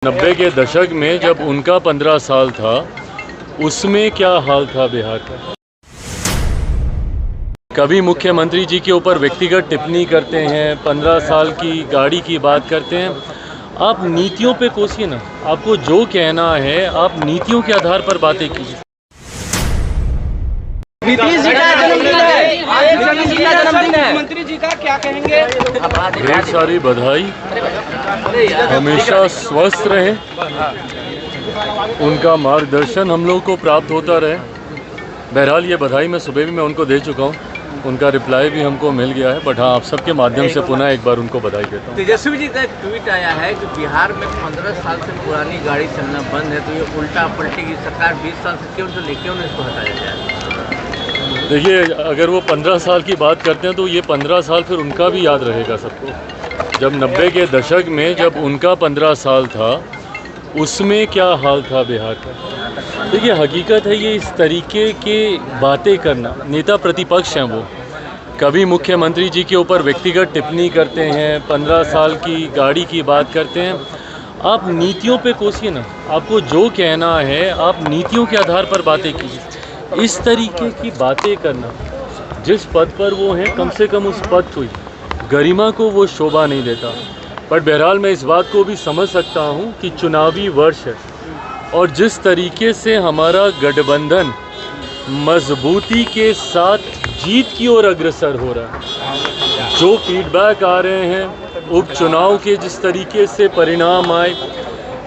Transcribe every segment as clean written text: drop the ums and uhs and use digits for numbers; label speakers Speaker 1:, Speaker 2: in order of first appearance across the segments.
Speaker 1: 90 के दशक में जब उनका 15 साल था, उसमें क्या हाल था बिहार का। कभी मुख्यमंत्री जी के ऊपर व्यक्तिगत टिप्पणी करते हैं, 15 साल की गाड़ी की बात करते हैं। आप नीतियों पे कोसिए ना, आपको जो कहना है आप नीतियों के आधार पर बातें कीजिए।
Speaker 2: नीतीश जी का जन्मदिन है, नीतीश जी का जन्मदिन है, मुख्यमंत्री जी का क्या कहेंगे?
Speaker 1: ढेर सारी बधाई, हमेशा स्वस्थ रहे, उनका मार्गदर्शन हम लोग को प्राप्त होता रहे। बहरहाल ये बधाई मैं सुबह भी उनको दे चुका हूँ, उनका रिप्लाई भी हमको मिल गया है। बट हाँ, आप सबके माध्यम से पुनः एक बार उनको बधाई देता हूँ।
Speaker 3: तेजस्वी जी का एक ट्वीट आया है कि बिहार में 15 साल से पुरानी गाड़ी चलना बंद है, तो ये उल्टा पलटी की सरकार 20 साल से क्यों इसको हटाया जाए।
Speaker 1: देखिए, अगर वो 15 साल की बात करते हैं तो ये 15 साल फिर उनका भी याद रहेगा सबको। जब 90 के दशक में जब उनका 15 साल था, उसमें क्या हाल था बिहार का। देखिए, हकीकत है ये, इस तरीके के बातें करना, नेता प्रतिपक्ष हैं वो, कभी मुख्यमंत्री जी के ऊपर व्यक्तिगत टिप्पणी करते हैं, 15 साल की गाड़ी की बात करते हैं। आप नीतियों पे कोसिए ना, आपको जो कहना है आप नीतियों के आधार पर बातें कीजिए। इस तरीके की बातें करना, जिस पद पर वो हैं, कम से कम उस पद को, गरिमा को वो शोभा नहीं देता। पर बहरहाल मैं इस बात को भी समझ सकता हूँ कि चुनावी वर्ष है और जिस तरीके से हमारा गठबंधन मजबूती के साथ जीत की ओर अग्रसर हो रहा है, जो फीडबैक आ रहे हैं उपचुनाव के, जिस तरीके से परिणाम आए,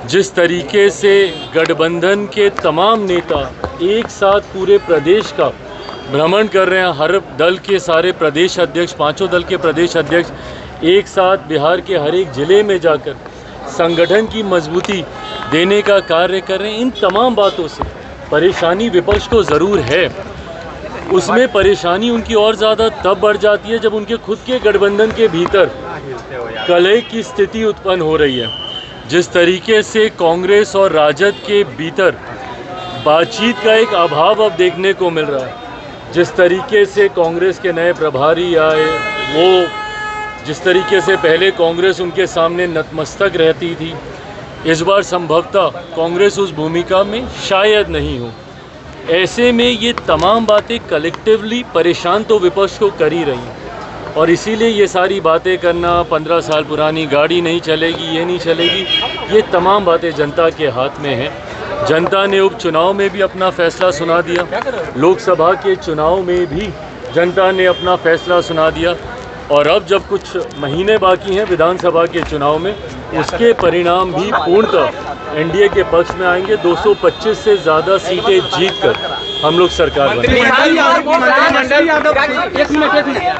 Speaker 1: जिस तरीके से गठबंधन के तमाम नेता एक साथ पूरे प्रदेश का भ्रमण कर रहे हैं, हर दल के सारे प्रदेश अध्यक्ष, पांचों दल के प्रदेश अध्यक्ष एक साथ बिहार के हर एक ज़िले में जाकर संगठन की मजबूती देने का कार्य कर रहे हैं। इन तमाम बातों से परेशानी विपक्ष को ज़रूर है। उसमें परेशानी उनकी और ज़्यादा तब बढ़ जाती है जब उनके खुद के गठबंधन के भीतर कलह की स्थिति उत्पन्न हो रही है। जिस तरीके से कांग्रेस और राजद के भीतर बातचीत का एक अभाव अब देखने को मिल रहा है, जिस तरीके से कांग्रेस के नए प्रभारी आए, वो जिस तरीके से पहले कांग्रेस उनके सामने नतमस्तक रहती थी, इस बार संभवतः कांग्रेस उस भूमिका में शायद नहीं हो। ऐसे में ये तमाम बातें कलेक्टिवली परेशान तो विपक्ष को कर ही रही हैं और इसीलिए ये सारी बातें करना, 15 साल पुरानी गाड़ी नहीं चलेगी, ये नहीं चलेगी, ये तमाम बातें जनता के हाथ में हैं। जनता ने उपचुनाव में भी अपना फैसला सुना दिया, लोकसभा के चुनाव में भी जनता ने अपना फैसला सुना दिया और अब जब कुछ महीने बाकी हैं विधानसभा के चुनाव में, उसके परिणाम भी पूर्णतः एनडीए के पक्ष में आएंगे। 225 से ज़्यादा सीटें जीतकर हम लोग सरकार बनेंगे।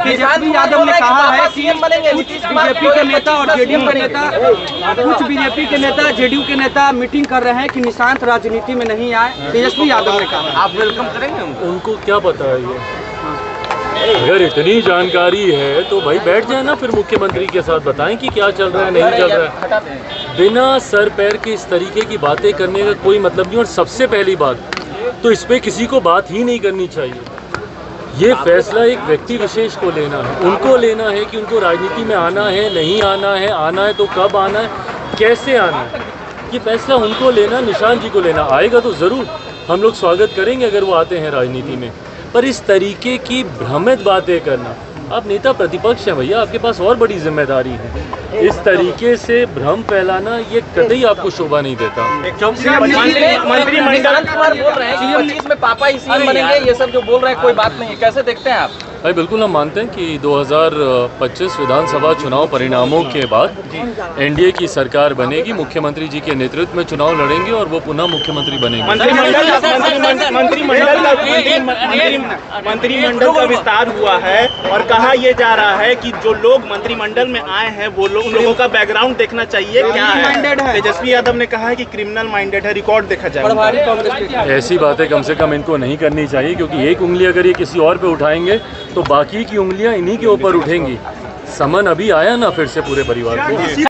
Speaker 2: तेजस्वी यादव ने कहा है कि कुछ बीजेपी के नेता और जेडीयू के नेता, कुछ बीजेपी के नेता, जेडीयू के नेता मीटिंग कर रहे हैं कि निशांत राजनीति में नहीं आए। तेजस्वी यादव ने कहा,
Speaker 3: आप वेलकम करेंगे
Speaker 1: उनको क्या पता है ये? अगर इतनी जानकारी है तो भाई बैठ जाए ना, फिर मुख्यमंत्री के साथ बताएं कि क्या चल रहा है, नहीं चल रहा है। बिना सर पैर के इस तरीके की बातें करने का कोई मतलब नहीं। और सबसे पहली बात तो इस पे किसी को बात ही नहीं करनी चाहिए। ये फैसला एक व्यक्ति विशेष को लेना है, उनको लेना है कि उनको राजनीति में आना है, नहीं आना है तो कब आना है, कैसे आना है, ये फैसला उनको लेना, निशांत जी को लेना। आएगा तो ज़रूर हम लोग स्वागत करेंगे अगर वो आते हैं राजनीति में, पर इस तरीके की भ्रमित बातें करना, आप नेता प्रतिपक्ष हैं भैया, आपके पास और बड़ी जिम्मेदारी है। इस तरीके से भ्रम फैलाना ये कतई आपको शोभा नहीं देता।
Speaker 2: मंत्रिमंडल बोल रहे हैं कि 25 में पापा ही सीएम बनेंगे, ये सब जो बोल रहे हैं कोई बात नहीं है, कैसे देखते हैं आप?
Speaker 1: भाई बिल्कुल, हम मानते हैं कि 2025 विधानसभा चुनाव परिणामों के बाद एनडीए की सरकार बनेगी, मुख्यमंत्री जी के नेतृत्व में चुनाव लड़ेंगे और वो पुनः मुख्यमंत्री बनेंगे।
Speaker 4: मंत्रिमंडल का विस्तार हुआ है और कहा यह जा रहा है कि जो लोग मंत्रिमंडल में आए हैं वो लोग, उन लोगों का बैकग्राउंड देखना चाहिए क्या है। तेजस्वी यादव ने कहा है कि क्रिमिनल माइंडेड है, रिकॉर्ड देखा जाए।
Speaker 1: ऐसी बातें कम से कम इनको नहीं करनी चाहिए, क्योंकि एक उंगली अगर ये किसी और पे उठाएंगे तो बाकी की उंगलियां इन्हीं के ऊपर उठेंगी। समन अभी आया ना फिर से पूरे परिवार को।